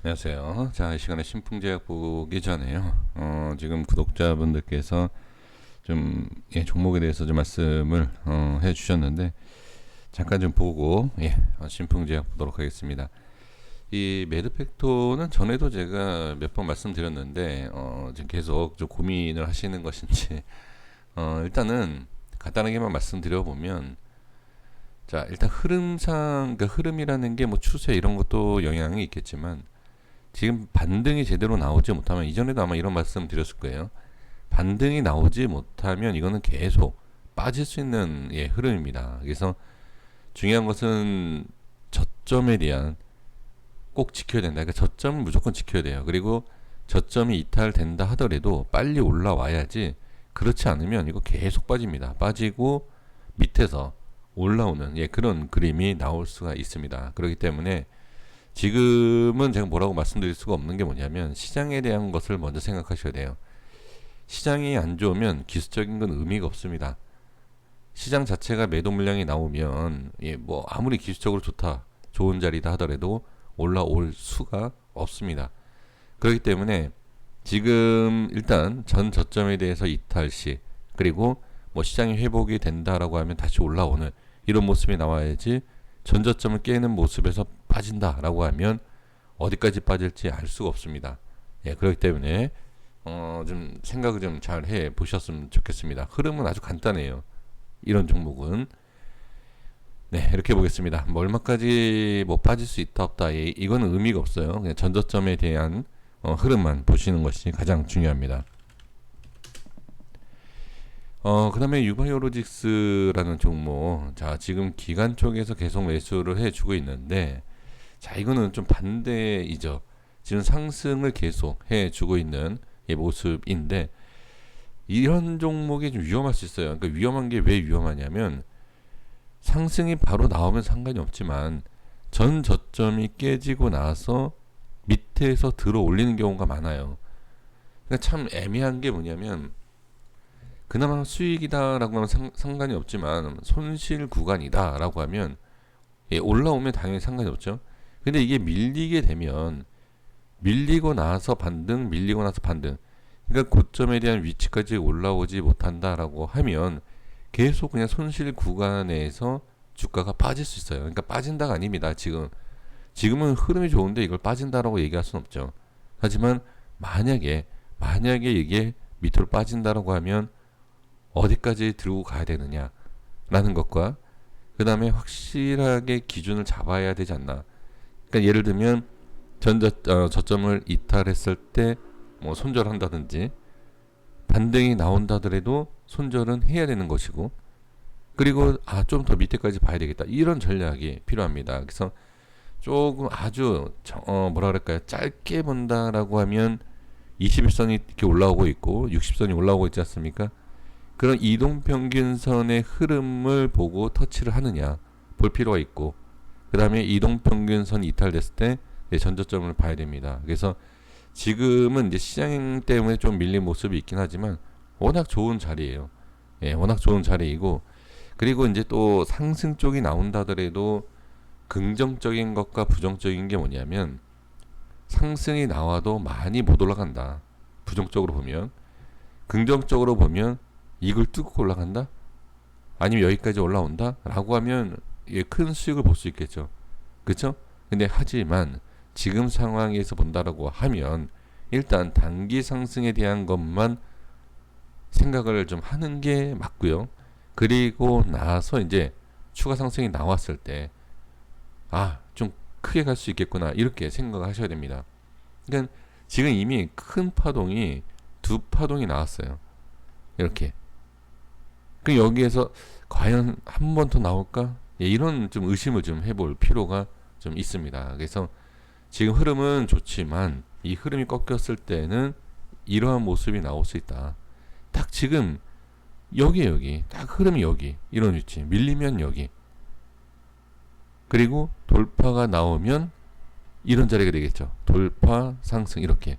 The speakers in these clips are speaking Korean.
안녕하세요. 자, 이 시간에 신풍제약 보기 전에요. 지금 구독자분들께서 좀 종목에 대해서 좀 말씀을 해주셨는데 잠깐 좀 보고 신풍제약 보도록 하겠습니다. 이 매드팩토는 전에도 제가 몇 번 말씀드렸는데 지금 계속 좀 고민을 하시는 것인지 일단은 간단하게만 말씀드려 보면, 자, 일단 흐름상, 그러니까 흐름이라는 게 뭐 추세 이런 것도 영향이 있겠지만 지금 반등이 제대로 나오지 못하면, 이전에도 아마 이런 말씀 드렸을 거예요. 반등이 나오지 못하면 이거는 계속 빠질 수 있는 흐름입니다. 그래서 중요한 것은 저점에 대한 꼭 지켜야 된다. 그러니까 저점은 무조건 지켜야 돼요. 그리고 저점이 이탈된다 하더라도 빨리 올라와야지, 그렇지 않으면 이거 계속 빠집니다. 빠지고 밑에서 올라오는 그런 그림이 나올 수가 있습니다. 그렇기 때문에 지금은 제가 뭐라고 말씀드릴 수가 없는 게 뭐냐면, 시장에 대한 것을 먼저 생각하셔야 돼요. 시장이 안 좋으면 기술적인 건 의미가 없습니다. 시장 자체가 매도 물량이 나오면 뭐 아무리 기술적으로 좋다, 좋은 자리다 하더라도 올라올 수가 없습니다. 그렇기 때문에 지금 일단 전 저점에 대해서 이탈 시, 그리고 뭐 시장이 회복이 된다라고 하면 다시 올라오는 이런 모습이 나와야지, 전저점을 깨는 모습에서 빠진다라고 하면 어디까지 빠질지 알 수가 없습니다. 그렇기 때문에 좀 생각을 좀 잘 해 보셨으면 좋겠습니다. 흐름은 아주 간단해요. 이런 종목은 이렇게 보겠습니다. 뭐 얼마까지 뭐 빠질 수 있다 없다, 이거는 의미가 없어요. 그냥 전저점에 대한 흐름만 보시는 것이 가장 중요합니다. 그 다음에 유바이오로직스라는 종목, 자, 지금 기관 쪽에서 계속 매수를 해주고 있는데, 자, 이거는 좀 반대이죠. 지금 상승을 계속 해주고 있는 모습인데, 이런 종목이 좀 위험할 수 있어요. 그러니까 위험한 게 왜 위험하냐면, 상승이 바로 나오면 상관이 없지만 전 저점이 깨지고 나서 밑에서 들어 올리는 경우가 많아요. 그러니까 참 애매한 게 뭐냐면, 그나마 수익이다라고 하면 상관이 없지만 손실 구간이다라고 하면 올라오면 당연히 상관이 없죠. 근데 이게 밀리게 되면, 밀리고 나서 반등, 밀리고 나서 반등, 그러니까 고점에 대한 위치까지 올라오지 못한다라고 하면 계속 그냥 손실 구간에서 주가가 빠질 수 있어요. 그러니까 빠진다가 아닙니다. 지금은 흐름이 좋은데 이걸 빠진다라고 얘기할 수는 없죠. 하지만 만약에 이게 밑으로 빠진다라고 하면 어디까지 들고 가야 되느냐라는 것과, 그 다음에 확실하게 기준을 잡아야 되지 않나. 그러니까 예를 들면 저점을 이탈했을 때 뭐 손절한다든지, 반등이 나온다더라도 손절은 해야 되는 것이고, 그리고 좀 더 밑에까지 봐야 되겠다, 이런 전략이 필요합니다. 그래서 조금 아주 뭐라 그럴까요, 짧게 본다라고 하면 21선이 이렇게 올라오고 있고 60선이 올라오고 있지 않습니까? 그런 이동평균선의 흐름을 보고 터치를 하느냐 볼 필요가 있고, 그 다음에 이동평균선이 이탈됐을 때 전저점을 봐야 됩니다. 그래서 지금은 이제 시장 때문에 좀 밀린 모습이 있긴 하지만 워낙 좋은 자리예요. 워낙 좋은 자리이고, 그리고 이제 또 상승 쪽이 나온다 하더라도 긍정적인 것과 부정적인 게 뭐냐면, 상승이 나와도 많이 못 올라간다, 부정적으로 보면. 긍정적으로 보면 이걸 뚫고 올라간다, 아니면 여기까지 올라온다 라고 하면 큰 수익을 볼 수 있겠죠. 그쵸? 근데 하지만 지금 상황에서 본다라고 하면 일단 단기 상승에 대한 것만 생각을 좀 하는 게 맞고요. 그리고 나서 이제 추가 상승이 나왔을 때 좀 크게 갈 수 있겠구나, 이렇게 생각을 하셔야 됩니다. 그러니까 지금 이미 큰 파동이 두 파동이 나왔어요. 이렇게. 그 여기에서 과연 한 번 더 나올까? 이런 좀 의심을 좀 해볼 필요가 좀 있습니다. 그래서 지금 흐름은 좋지만 이 흐름이 꺾였을 때는 이러한 모습이 나올 수 있다. 딱 지금 여기 딱 흐름이 여기, 이런 위치, 밀리면 여기, 그리고 돌파가 나오면 이런 자리가 되겠죠. 돌파 상승, 이렇게.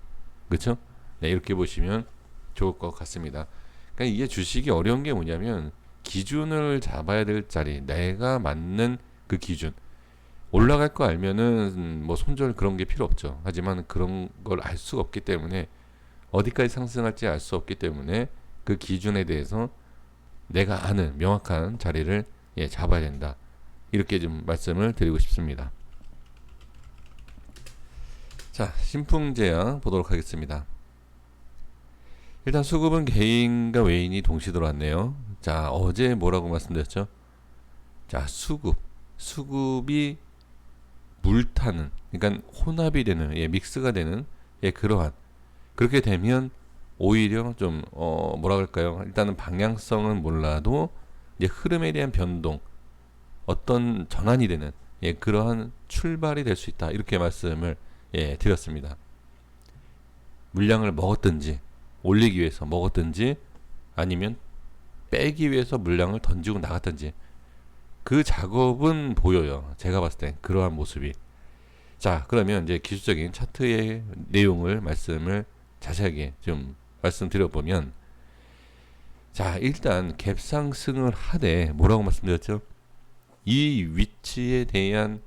그렇죠? 이렇게 보시면 좋을 것 같습니다. 그러니까 이게 주식이 어려운 게 뭐냐면, 기준을 잡아야 될 자리, 내가 맞는 그 기준, 올라갈 거 알면은 뭐 손절 그런 게 필요 없죠. 하지만 그런 걸 알 수가 없기 때문에 어디까지 상승할지 알 수 없기 때문에 그 기준에 대해서 내가 아는 명확한 자리를 잡아야 된다. 이렇게 좀 말씀을 드리고 싶습니다. 자, 신풍제약 보도록 하겠습니다. 일단 수급은 개인과 외인이 동시 들어왔네요. 자, 어제 뭐라고 말씀드렸죠? 자, 수급이 물타는, 그러니까 혼합이 되는, 믹스가 되는, 그러한. 그렇게 되면 오히려 좀 뭐라 그럴까요? 일단은 방향성은 몰라도 이제 흐름에 대한 변동, 어떤 전환이 되는 그러한 출발이 될 수 있다. 이렇게 말씀을 드렸습니다. 물량을 먹었든지 올리기 위해서 먹었든지 아니면 빼기 위해서 물량을 던지고 나갔든지 그 작업은 보여요. 제가 봤을 때 그러한 모습이. 자, 그러면 이제 기술적인 차트의 내용을 말씀을 자세하게 좀 말씀드려보면, 자, 일단 갭 상승을 하되 뭐라고 말씀드렸죠? 이 위치에 대한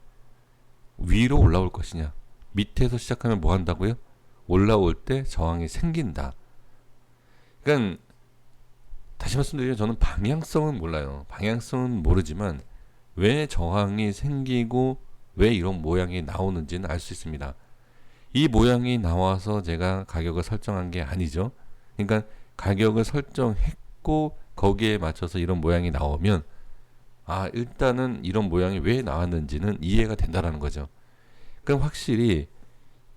위로 올라올 것이냐, 밑에서 시작하면 뭐 한다고요? 올라올 때 저항이 생긴다. 그러니까 다시 말씀드리면 저는 방향성은 몰라요. 방향성은 모르지만 왜 저항이 생기고 왜 이런 모양이 나오는지는 알 수 있습니다. 이 모양이 나와서 제가 가격을 설정한 게 아니죠. 그러니까 가격을 설정했고 거기에 맞춰서 이런 모양이 나오면 일단은 이런 모양이 왜 나왔는지는 이해가 된다라는 거죠. 그럼 확실히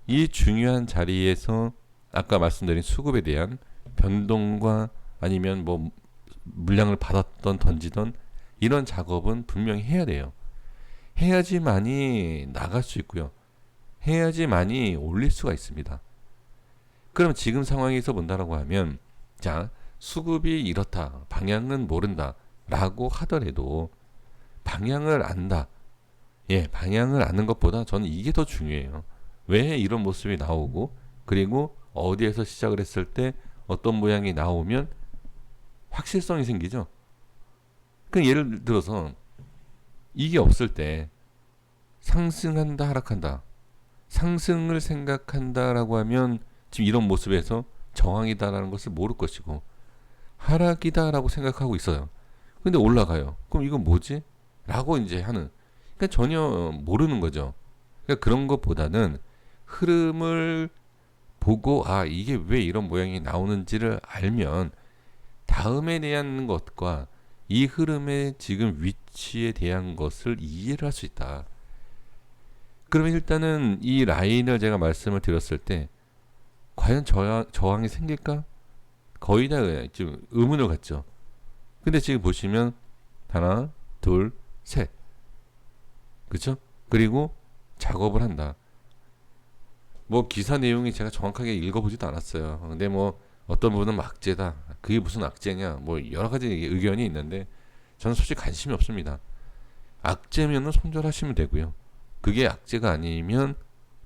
이 중요한 자리에서 아까 말씀드린 수급에 대한 변동과 아니면 뭐 물량을 받았던 던지던 이런 작업은 분명히 해야 돼요. 해야지만이 나갈 수 있고요. 해야지만이 올릴 수가 있습니다. 그럼 지금 상황에서 본다라고 하면, 자, 수급이 이렇다, 방향은 모른다 라고 하더라도 방향을 안다. 방향을 아는 것보다 저는 이게 더 중요해요. 왜 이런 모습이 나오고, 그리고 어디에서 시작을 했을 때 어떤 모양이 나오면 확실성이 생기죠. 그 예를 들어서 이게 없을 때 상승한다, 하락한다. 상승을 생각한다라고 하면 지금 이런 모습에서 저항이다라는 것을 모를 것이고, 하락이다라고 생각하고 있어요. 근데 올라가요. 그럼 이건 뭐지? 라고 이제 하는. 그러니까 전혀 모르는 거죠. 그러니까 그런 것보다는 흐름을 보고 이게 왜 이런 모양이 나오는지를 알면 다음에 대한 것과 이 흐름의 지금 위치에 대한 것을 이해를 할 수 있다. 그러면 일단은 이 라인을 제가 말씀을 드렸을 때 과연 저항이 생길까? 거의 다 지금 의문을 갖죠. 근데 지금 보시면 하나, 둘, 셋. 그쵸? 그리고 작업을 한다. 뭐 기사 내용이 제가 정확하게 읽어보지도 않았어요. 근데 뭐 어떤 분은 악재다. 그게 무슨 악재냐. 뭐 여러 가지 의견이 있는데 저는 솔직히 관심이 없습니다. 악재면은 손절하시면 되고요. 그게 악재가 아니면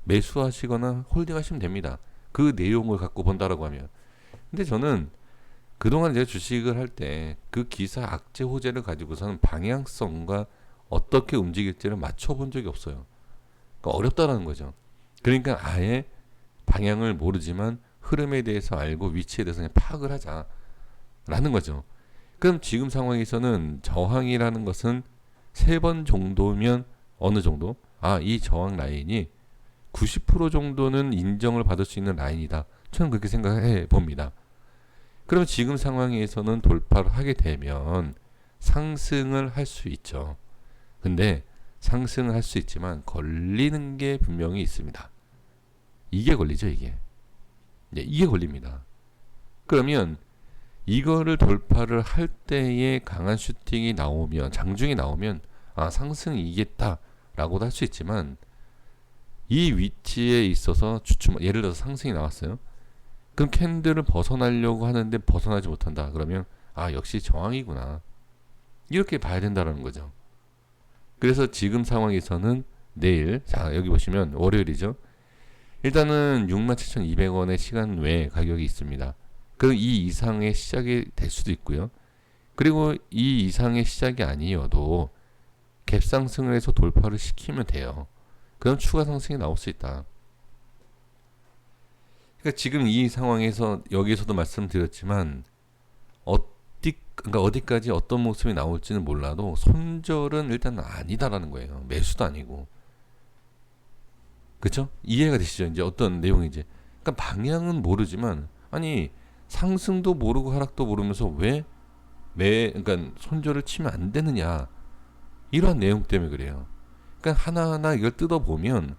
매수하시거나 홀딩하시면 됩니다. 그 내용을 갖고 본다라고 하면. 근데 저는 그동안 제가 주식을 할 때 그 기사 악재 호재를 가지고서는 방향성과 어떻게 움직일지를 맞춰본 적이 없어요. 그러니까 어렵다라는 거죠. 그러니까 아예 방향을 모르지만 흐름에 대해서 알고 위치에 대해서 그냥 파악을 하자라는 거죠. 그럼 지금 상황에서는 저항이라는 것은 3번 정도면 어느 정도? 이 저항 라인이 90% 정도는 인정을 받을 수 있는 라인이다. 저는 그렇게 생각해 봅니다. 그럼 지금 상황에서는 돌파를 하게 되면 상승을 할 수 있죠. 근데 상승을 할 수 있지만 걸리는 게 분명히 있습니다. 이게 걸리죠, 이게. 이게 걸립니다. 그러면 이거를 돌파를 할 때에 강한 슈팅이 나오면, 장중이 나오면 상승이겠다라고도 할 수 있지만 이 위치에 있어서 예를 들어서 상승이 나왔어요. 그럼 캔들을 벗어나려고 하는데 벗어나지 못한다. 그러면 역시 저항이구나. 이렇게 봐야 된다는 거죠. 그래서 지금 상황에서는 내일, 자 여기 보시면 월요일이죠. 일단은 67,200원의 시간 외에 가격이 있습니다. 그리고 이 이상의 시작이 될 수도 있고요. 그리고 이 이상의 시작이 아니어도 갭 상승을 해서 돌파를 시키면 돼요. 그럼 추가 상승이 나올 수 있다. 그러니까 지금 이 상황에서 여기서도 말씀드렸지만 그러니까 어디까지 어떤 모습이 나올지는 몰라도 손절은 일단 아니다라는 거예요. 매수도 아니고. 그쵸? 이해가 되시죠? 이제 어떤 내용인지. 그러니까 방향은 모르지만 아니 상승도 모르고 하락도 모르면서 왜 그러니까 손절을 치면 안 되느냐 이러한 내용 때문에 그래요. 그러니까 하나하나 이걸 뜯어보면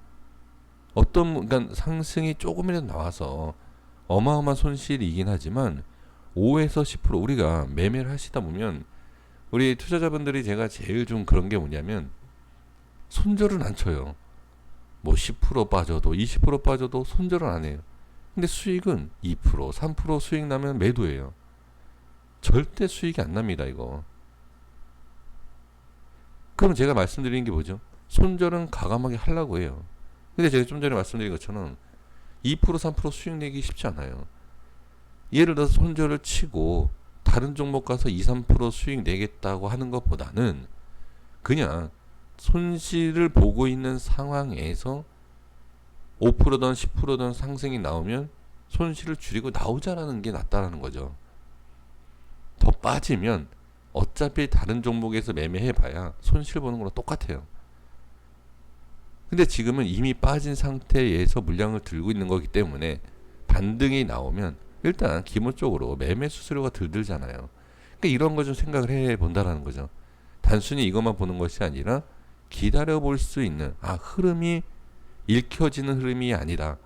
그러니까 상승이 조금이라도 나와서 어마어마한 손실이긴 하지만 5에서 10% 우리가 매매를 하시다 보면 우리 투자자분들이 제가 제일 좀 그런 게 뭐냐면 손절은 안 쳐요. 뭐 10% 빠져도 20% 빠져도 손절은 안 해요. 근데 수익은 2%, 3% 수익 나면 매도예요. 절대 수익이 안 납니다, 이거. 그럼 제가 말씀드리는 게 뭐죠? 손절은 과감하게 하려고 해요. 근데 제가 좀 전에 말씀드린 것처럼 2%, 3% 수익 내기 쉽지 않아요. 예를 들어서 손절을 치고 다른 종목 가서 2, 3% 수익 내겠다고 하는 것보다는 그냥 손실을 보고 있는 상황에서 5%든 10%든 상승이 나오면 손실을 줄이고 나오자라는 게 낫다라는 거죠. 더 빠지면 어차피 다른 종목에서 매매해봐야 손실 보는 거랑 똑같아요. 근데 지금은 이미 빠진 상태에서 물량을 들고 있는 거기 때문에 반등이 나오면 일단 기본적으로 매매 수수료가 덜 들잖아요. 그러니까 이런 거 좀 생각을 해 본다라는 거죠. 단순히 이것만 보는 것이 아니라 기다려 볼 수 있는 흐름이 읽혀지는 흐름이 아니다.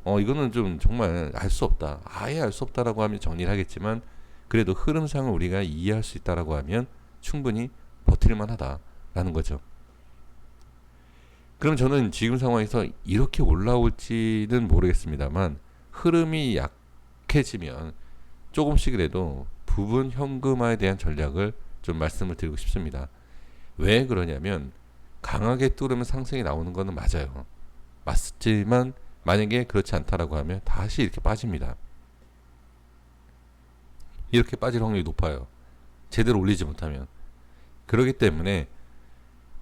이거는 좀 정말 알 수 없다. 아예 알 수 없다라고 하면 정리를 하겠지만 그래도 흐름상을 우리가 이해할 수 있다라고 하면 충분히 버틸만 하다라는 거죠. 그럼 저는 지금 상황에서 이렇게 올라올지는 모르겠습니다만 흐름이 약해지면 조금씩이라도 부분 현금화에 대한 전략을 좀 말씀을 드리고 싶습니다. 왜 그러냐면 강하게 뚫으면 상승이 나오는 거는 맞아요. 맞지만 만약에 그렇지 않다라고 하면 다시 이렇게 빠집니다. 이렇게 빠질 확률이 높아요. 제대로 올리지 못하면. 그렇기 때문에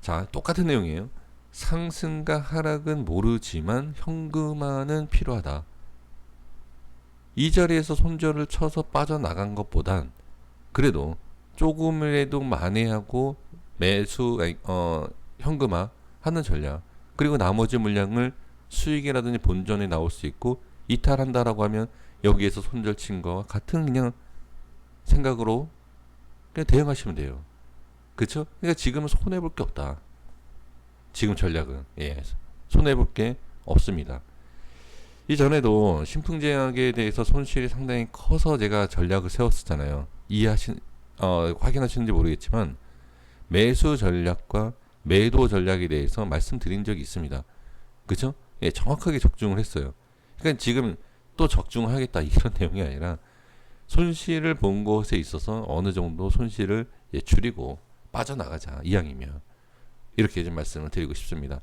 자, 똑같은 내용이에요. 상승과 하락은 모르지만 현금화는 필요하다. 이 자리에서 손절을 쳐서 빠져나간 것보단 그래도 조금이라도 만회하고 현금화 하는 전략, 그리고 나머지 물량을 수익이라든지 본전에 나올 수 있고 이탈한다라고 하면 여기에서 손절 친 거와 같은 그냥 생각으로 그냥 대응하시면 돼요. 그쵸? 그러니까 지금은 손해볼 게 없다. 지금 전략은 손해볼 게 없습니다. 이전에도 신풍제약에 대해서 손실이 상당히 커서 제가 전략을 세웠었잖아요. 확인하시는지 모르겠지만 매수 전략과 매도 전략에 대해서 말씀드린 적이 있습니다. 그쵸? 정확하게 적중을 했어요. 그러니까 지금 또 적중하겠다 이런 내용이 아니라 손실을 본 것에 있어서 어느 정도 손실을 줄이고 빠져나가자 이왕이면 이렇게 좀 말씀을 드리고 싶습니다.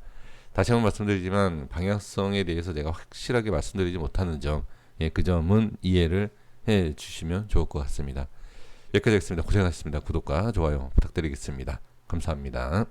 다시 한번 말씀드리지만 방향성에 대해서 제가 확실하게 말씀드리지 못하는 점, 그 점은 이해를 해 주시면 좋을 것 같습니다. 여기까지 하겠습니다. 고생하셨습니다. 구독과 좋아요 부탁드리겠습니다. 감사합니다.